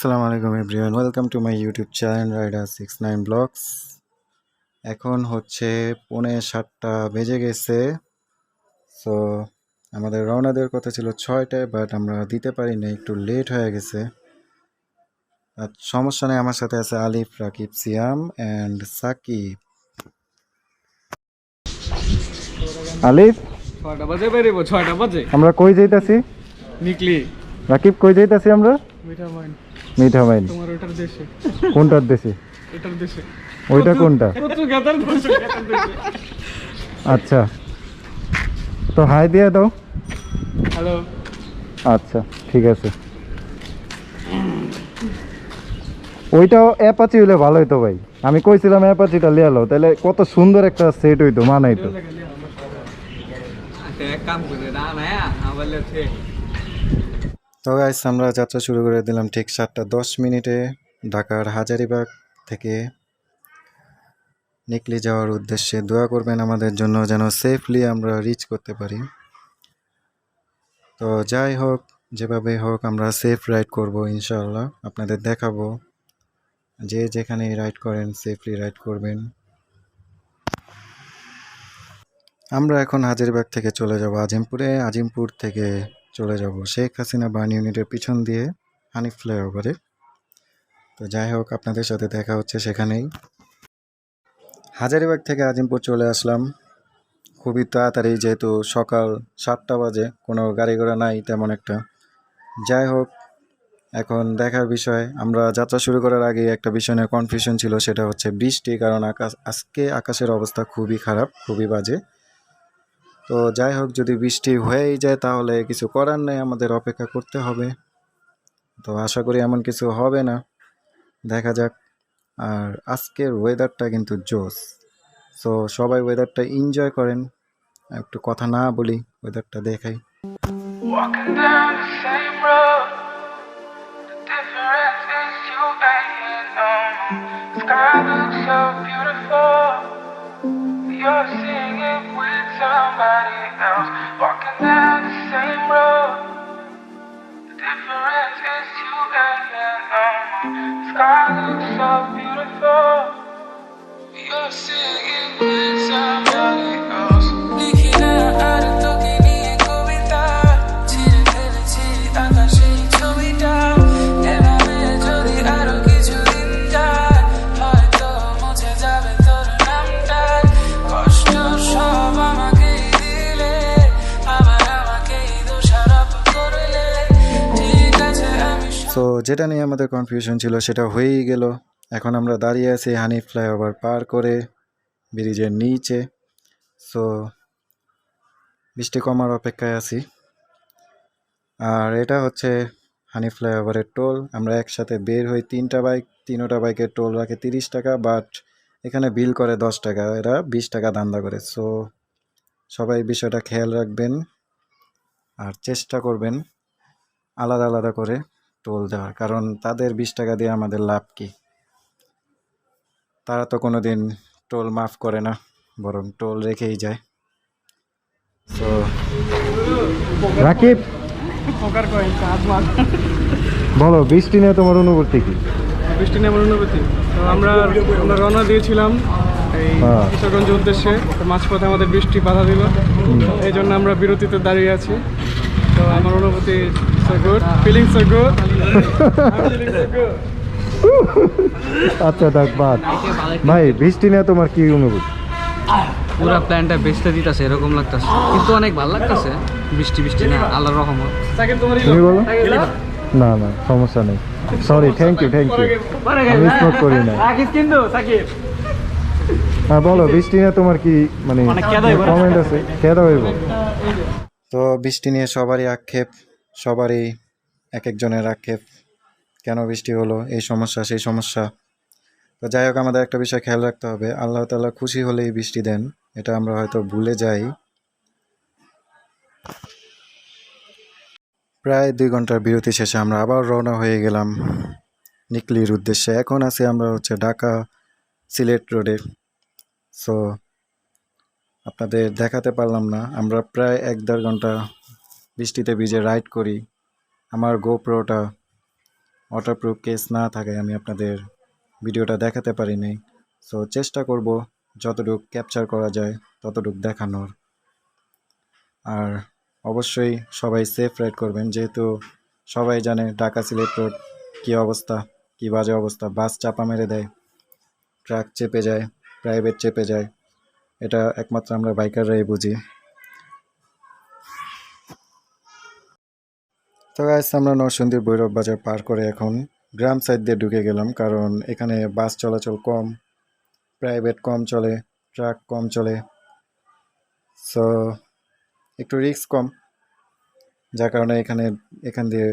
আসসালামু আলাইকুম everyone, welcome to my YouTube channel rider 69 vlogs. এখন হচ্ছে 6:45 বেজে গেছে। সো আমাদের রওনা দেওয়ার কথা ছিল 6টায়, বাট আমরা দিতে পারি না, একটু লেট হয়ে গেছে। আর সমস্যা নেই, আমার সাথে আছে আলিফ, রাকিব, সিয়াম অ্যান্ড সাকিব। আলিফ, 6টা বাজে বেরিব। 6টা বাজে আমরা কই যাইতাছি? নিকলি রাকিব, কই যাইতাছি আমরা? মিঠা মাইন। মিঠা মাইন। তোমার ওটার দেশে। কোনটার দেশে? এটার দেশে। ওইটা কোনটা? পর্তুগালের দেশে। আচ্ছা, তো হাই দিয়ে দাও। হ্যালো। আচ্ছা, ঠিক আছে। ওইটাও অ্যাপাচি হইলে ভালো হইতো ভাই। আমি কইছিলাম অ্যাপাচিটা লিয়ে আলো, তাহলে কত সুন্দর একটা সেট হইতো, মানাইতো। এক কাম করে না না আবার লেছে। তো গাইস, আমরা যাত্রা শুরু করে দিলাম ঠিক 7:10 ঢাকার হাজারীবাগ থেকে নিকলি যাওয়ার উদ্দেশ্যে। দোয়া করবেন আমাদের জন্য যেন সেফলি আমরা রিচ করতে পারি। তো যাই হোক, যেভাবে হোক আমরা সেফ রাইড করব ইনশাআল্লাহ। আপনাদের দেখাবো যে যেখানে রাইড করেন সেফলি রাইড করবেন। আমরা এখন হাজারীবাগ থেকে চলে যাব আজিমপুরে, আজিমপুর থেকে চলে যাব শেখ হাসিনা বার্ন ইউনিটের পিছন দিয়ে হানিফ ফ্লাইওভারে। তো যাই হোক, আপনাদের সাথে দেখা হচ্ছে সেখানেই। হাজারীবাগ থেকে আজিমপুর চলে আসলাম খুবই তাড়াতাড়ি, যেহেতু সকাল 7টা বাজে, কোনো গাড়ি ঘোড়া নাই তেমন একটা। যাই হোক, এখন দেখার বিষয়, আমরা যাত্রা শুরু করার আগে একটা বিষয় নিয়ে কনফিউশন ছিল, সেটা হচ্ছে বৃষ্টি। কারণ আজকে আকাশের অবস্থা খুবই খারাপ, খুবই বাজে। তো যাই হোক, যদি বৃষ্টি হয়েই যায় তাহলে কিছু করার নেই, আমাদের অপেক্ষা করতে হবে। তো আশা করি এমন কিছু হবে না, দেখা যাক। আর আজকের ওয়েদারটা কিন্তু জোস। সো সবাই ওয়েদারটা এনজয় করেন। একটু কথা না বলি, ওয়েদারটা দেখাই। Walking down the same road, the difference is you ain't sky looks so beautiful, you're seeing it with somebody else. Walking down the same road, the difference is you ain't sky looks so beautiful, you're seeing it with somebody else. Likhina aar toke niye kobita, chire felechi akashe chobita, evabe jodi aro kichu din jay, hoyto মুছে যাবে তোর নামটা, কষ্ট সব আমাকেই দিলে, আবার আমাকেই দোষারোপ করলে, ঠিক আছে আমি। সো যেটা নিয়ে আমাদের কনফিউশন ছিল সেটা হয়েই গেল। এখন আমরা দাঁড়িয়ে আছি হানিফ ফ্লাইওভার পার করে ব্রিজের নিচে। সো বৃষ্টি কমার অপেক্ষায় আছি। আর এটা হচ্ছে হানিফ ফ্লাইওভারের টোল। আমরা একসাথে বের হই, 3টা বাইক, 3টা বাইকের টোল রাখে 30 টাকা, বাট এখানে বিল করে 10 টাকা, এরা 20 টাকা ধান্দা করে। সো সবাই বিষয়টা খেয়াল রাখবেন আর চেষ্টা করবেন আলাদা আলাদা করে টোল দেওয়ার, কারণ তাদের 20 টাকা দিয়ে আমাদের লাভ কি? তারা তো কোনো দিন টোল মাফ করে না, বরং টোল রেখেই যায়। তো রাকিব, পোকার কয়েন কাজ মার। বলো বৃষ্টি নিয়ে তোমার অনুভূতি কি? বৃষ্টি নিয়ে আমার অনুভূতি, তো আমরা রওনা দিয়েছিলাম এই কিশোরগঞ্জের উদ্দেশ্যে। তো মাঝপথে আমাদের বৃষ্টি বাধা দিল, এই জন্য আমরা বিরতিতে দাঁড়িয়ে আছি। তো আমার অনুভূতি so good, feeling so good. আচ্ছা থাক, বাদ। ভাই, বৃষ্টি নিয়ে তোমার কি অনুভূতি? পুরা প্ল্যানটা বেচতে দিতেছে এরকম লাগতেছে, কিন্তু অনেক ভালো লাগতেছে। বৃষ্টি বৃষ্টি না, আল্লাহর রহমত। সাকিব তোমার তুমি বলো। না না, সমস্যা নেই, sorry, thank you, thank you, আমি স্মোক করি না। সাকিব কিন্তু সাকিব হ্যাঁ বলো, বৃষ্টি নিয়ে তোমার কি মানে কমেন্ট আছে? খেদা হইব। তো বৃষ্টি নিয়ে সবারই আক্ষেপ, সবারই এক একজনের আক্ষেপ, কেন বৃষ্টি হলো, এই সমস্যা সেই সমস্যা। তো যাই হোক, আমাদের একটা বিষয় খেয়াল রাখতে হবে, আল্লাহ তাআলা খুশি হলেই বৃষ্টি দেন, এটা আমরা হয়তো ভুলে যাই। প্রায় 2 ঘন্টার বিরতি শেষে আমরা আবার রওনা হয়ে গেলাম নিকলির উদ্দেশ্যে। এখন আছি আমরা হচ্ছে ঢাকা সিলেট রোডে। সো আপনাদের দেখাতে পারলাম না, আমরা প্রায় 1-1.5 ঘন্টা বৃষ্টিতে ভিজে রাইড করি। আমার গোপ্রোটা ওয়াটারপ্রুফ কেস না থাকে আমি আপনাদের ভিডিওটা দেখাতে পারি নাই। সো চেষ্টা করব যতটুকু ক্যাপচার করা যায় ততটুকু দেখানোর। আর অবশ্যই সবাই সেফ রাইড করবেন, যেহেতু সবাই জানে ঢাকা সিলেট রোড কী অবস্থা, কী বাজে অবস্থা। বাস চাপা মেরে দেয়, ট্রাক চেপে যায়, প্রাইভেট চেপে যায়, এটা একমাত্র আমরা বাইকাররাই বুঝি। তো গাইস, আমরা নরসিংদীর ভৈরব বাজার পার করে এখন গ্রাম সাইড দিয়ে ঢুকে গেলাম, কারণ এখানে বাস চলাচল কম, প্রাইভেট কম চলে, ট্রাক কম চলে, সো একটু রিস্ক কম, যার কারণে এখান দিয়ে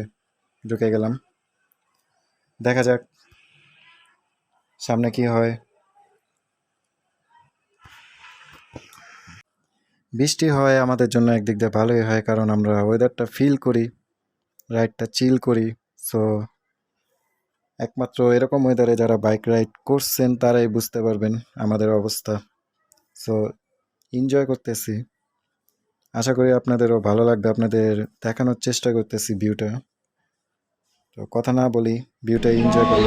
ঢুকে গেলাম। দেখা যাক সামনে কি হয়। বৃষ্টি হয় আমাদের জন্য একদিক দিয়ে ভালোই হয়, কারণ আমরা ওয়েদারটা ফিল করি, রাইডটা চিল করি। সো একমাত্র এরকম ওয়েদারে যারা বাইক রাইড করছেন তারাই বুঝতে পারবেন আমাদের অবস্থা। সো এনজয় করতেছি, আশা করি আপনাদেরও ভালো লাগবে। আপনাদের দেখানোর চেষ্টা করতেছি ভিউটা। তো কথা না বলি, ভিউটা এনজয় করি।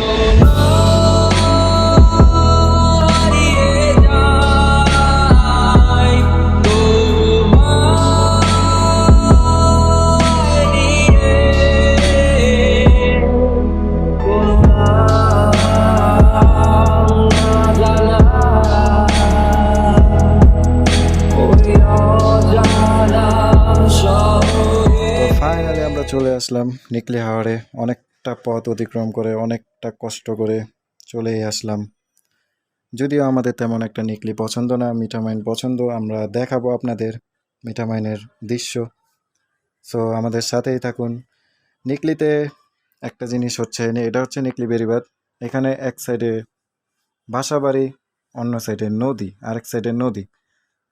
ফাইনালি আমরা চলে আসলাম নিকলি হাওড়ে। অনেকটা পথ অতিক্রম করে, অনেকটা কষ্ট করে চলেই আসলাম। যদিও আমাদের তেমন একটা নিকলি পছন্দ না, মিঠামাইন পছন্দ। আমরা দেখাবো আপনাদের মিঠামাইনের দৃশ্য, সো আমাদের সাথেই থাকুন। নিকলিতে একটা জিনিস হচ্ছে, এটা হচ্ছে নিকলি বেরিবাদ। এখানে এক সাইডে বাসাবাড়ি, অন্য সাইডে নদী, আরেক সাইডে নদী।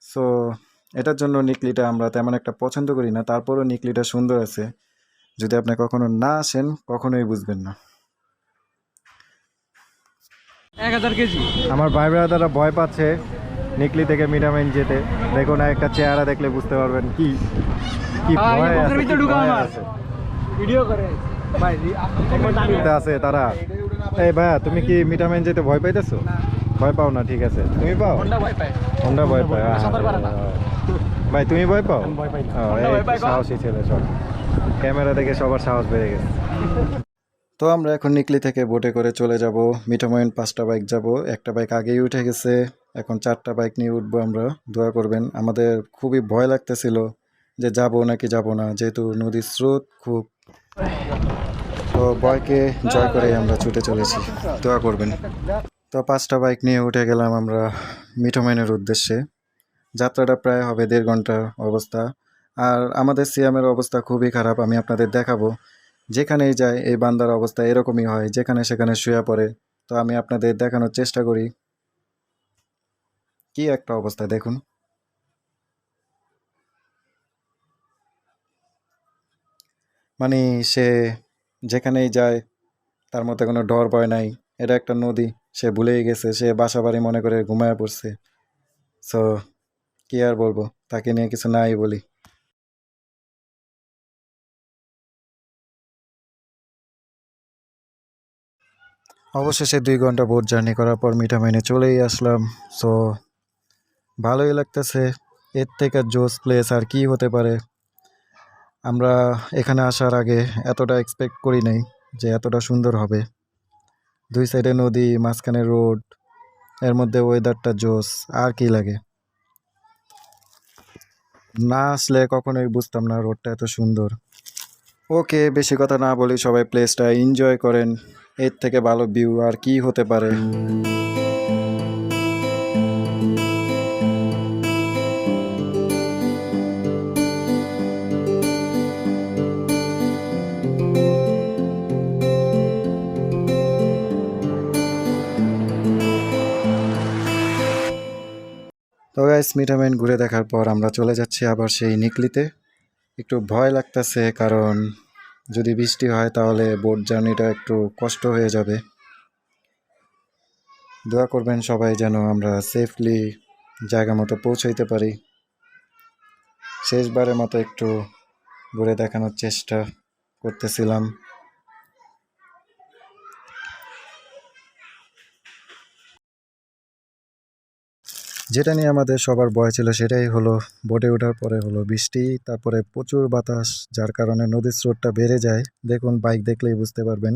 সো এটার জন্য নিকলিটা আমরা তেমন একটা পছন্দ করি না, তারপরও নিকলিটা সুন্দর আছে। যদি আপনি কখনো না আসেন কখনোই বুঝবেন না। 1000 কেজি। আমার ভাই ব্রাদাররা ভয় পাচ্ছে নিকলি থেকে মিঠামাইন যেতে। দেখুন একটা চেহারা দেখলে বুঝতে পারবেন কি কি ভয় আছে, কি ভয় আছে। ভিডিও করে ভাই আছে তারা। এই ভাইয়া, তুমি কি মিঠামাইন যেতে ভয় পাইতেছো? ভয় পাও না, ঠিক আছে। তুমি পাও? হোন্ডা ভয় পায়। হোন্ডা ভয় পায়। সাঁতার পারে না। ভাই তুমি ভয় পাও? ভয় পাই না। ও, হোন্ডা ভয় এই পায়, সাহসী ছেলে সব। ক্যামেরা দেখে সবার সাহস বেড়ে গেছে। তো আমরা এখন নিকলি থেকে বোটে করে চলে যাব মিঠামইন। 5টা বাইক যাব, একটা বাইক আগেই উঠে গেছে, এখন 4টা বাইক নিয়ে উঠবো আমরা। দোয়া করবেন। আমাদের খুবই ভয় লাগতেছিল যে যাব নাকি যাব না, যেহেতু নদীর স্রোত খুব। তো ভয়কে জয় করে আমরা ছুটে চলেছি, দোয়া করবেন। তো 5টা বাইক নিয়ে উঠে গেলাম আমরা মিঠামইনের উদ্দেশ্যে। যাত্রাটা প্রায় হবে 1.5 ঘন্টার অবস্থা। আর আমাদের সিয়ামের অবস্থা খুবই খারাপ, আমি আপনাদের দেখাবো। যেখানেই যায় এই বান্দার অবস্থা এরকমই হয়, যেখানে সেখানে শুয়ে পড়ে। তো আমি আপনাদের দেখানোর চেষ্টা করি কি একটা অবস্থা, দেখুন। মানে সে যেখানেই যায় তার মধ্যে কোনো ডর ভয় নাই। এটা একটা নদী, সে ভুলেই গেছে, সে বাসা বাড়ি মনে করে ঘুমায় পড়ছে। সো কি আর বলবো, তাকে নিয়ে কিছু নাই বলি। অবশেষে 2 ঘন্টা বোট জার্নি করার পর মিঠামাইনে চলেই আসলাম। সো ভালোই লাগতেছে, এর থেকে জোস প্লেস আর কি হতে পারে। আমরা এখানে আসার আগে এতটা এক্সপেক্ট করি নাই যে এতটা সুন্দর হবে। 2 সাইডে নদী, মাঝখানে রোড, এর মধ্যে ওয়েদারটা জোস, আর কি লাগে। না আসলে কখনোই বুঝতাম না রোডটা এত সুন্দর। ওকে, বেশি কথা না বলি, সবাই প্লেসটা এনজয় করেন। এর থেকে ভালো ভিউ আর কি হতে পারে। তো গাইস, মিঠামাইন ঘুরে দেখার পর আমরা চলে যাচ্ছি আবার সেই নিকলিতে। একটু ভয় লাগতেছে, কারণ যদি বৃষ্টি হয় তাহলে বোট জার্নিটা একটু কষ্ট হয়ে যাবে। দোয়া করবেন সবাই যেন আমরা সেফলি জায়গা মতো পৌঁছাইতে পারি। শেষবারের মতো একটু ঘুরে দেখানোর চেষ্টা করতেছিলাম। যেটা নিয়ে আমাদের সবার ভয় ছিল সেটাই হলো, বোটে ওঠার পরে হলো বৃষ্টি, তারপরে প্রচুর বাতাস, যার কারণে নদীর স্রোতটা বেড়ে যায়। দেখুন, বাইক দেখলেই বুঝতে পারবেন,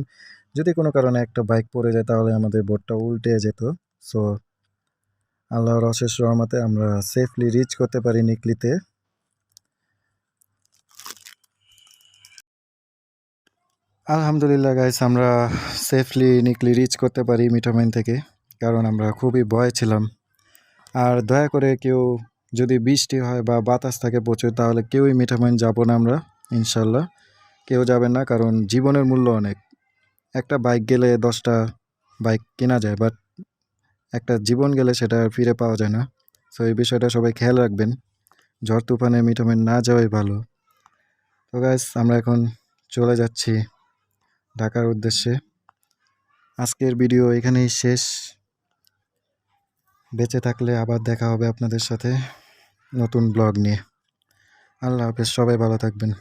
যদি কোনো কারণে একটা বাইক পড়ে যায় তাহলে আমাদের বোটটা উল্টে যেত। সো আল্লাহর অশেষ রহমতে আমরা সেফলি রিচ করতে পারি নিকলিতে। আলহামদুলিল্লাহ গাইস, আমরা সেফলি নিকলি রিচ করতে পারি মিঠামাইন থেকে, কারণ আমরা খুবই ভয়ে ছিলাম। আর দয়া করে কেউ, যদি বৃষ্টি হয় বা বাতাস থাকে প্রচুর, তাহলে কেউই মিঠামাইন যাব না আমরা, ইনশাল্লাহ কেউ যাবেন না, কারণ জীবনের মূল্য অনেক। একটা বাইক গেলে 10টা বাইক কেনা যায়, বাট একটা জীবন গেলে সেটা আর ফিরে পাওয়া যায় না। সো এই বিষয়টা সবাই খেয়াল রাখবেন, ঝড় তুফানে মিঠামাইন না যাওয়াই ভালো। তো গাইস, আমরা এখন চলে যাচ্ছি ঢাকার উদ্দেশ্যে। আজকের ভিডিও এখানেই শেষ। বেঁচে থাকলে আবার দেখা হবে আপনাদের সাথে নতুন ব্লগ নিয়ে। আল্লাহ হাফেজ, সবাই ভালো থাকবেন।